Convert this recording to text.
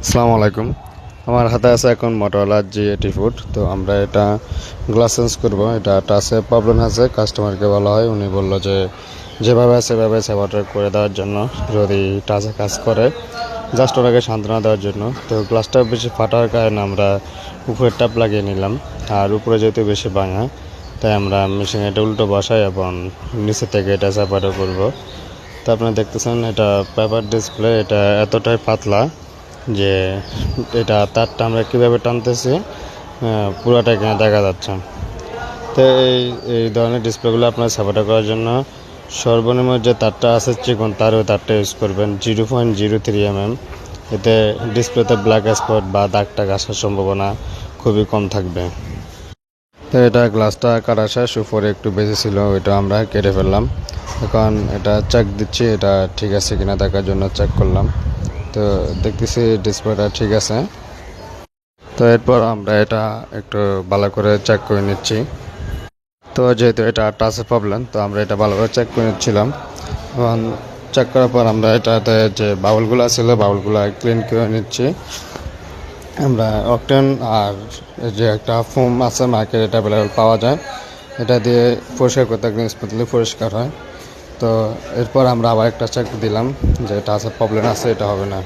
আসসালামু আলাইকুম। আমার হাতে আছে এখন মোটরোলা G84। তো আমরা এটা গ্লাস চেঞ্জ করবো। এটা টাচে প্রবলেম আছে, কাস্টমারকে বলা হয়, উনি বললো যে যেভাবে আছে সেভাবে সেবাটা করে দেওয়ার জন্য, যদি টাচে কাজ করে জাস্ট ওনাকে সান্ত্বনা দেওয়ার জন্য। তো গ্লাসটা বেশি ফাটার কারণে আমরা উপরে ট্যাপ লাগিয়ে নিলাম, আর উপরে যেহেতু বেশি ভাঙা তাই আমরা মেশিনে এটা উল্টো বসাই এবং নিচে থেকে এটা সেপারেট করবো। তো আপনারা দেখতেছেন এটা পেপার ডিসপ্লে, এটা এতটাই পাতলা যে এটা তারটা আমরা কীভাবে টানতেছি পুরোটা এখানে দেখা যাচ্ছে। তো এই ধরনের ডিসপ্লেগুলো আপনার সাপোর্ট করার জন্য সর্বনিম্ন যে তারটা আছে চিকন তার, ওই তারটা ইউজ করবেন 0.03 mm। এতে ডিসপ্লেতে ব্ল্যাক স্পট বা দাগ টাগ আসার সম্ভাবনা খুবই কম থাকবে। তো এটা গ্লাসটা কাটা শেষ, উপরে একটু বেশি ছিল, ওইটা আমরা কেটে ফেললাম। এখন এটা চেক দিচ্ছি এটা ঠিক আছে কিনা দেখার জন্য চেক করলাম। তো দেখতেছি ডিসপ্লেটা ঠিক আছে। তো এরপর আমরা এটা একটু ভালো করে চেক করে নিচ্ছি। তো যেহেতু এটা টাচের প্রবলেম, তো আমরা এটা ভালো করে চেক করে নিচ্ছিলাম। এবং চেক করার পর আমরা এটাতে যে বাউলগুলো ছিল বাউলগুলো ক্লিন করে নিচ্ছি। আমরা অকটেন আর যে একটা ফোম আছে মার্কেটে, এটা অ্যাভেলেবেল পাওয়া যায়, এটা দিয়ে পরিষ্কার করতে একদম স্মুথলি পরিষ্কার হয়। তো এরপর আমরা আবার একটা চেক দিলাম যে টাচের প্রবলেম আছে, এটা হবে না।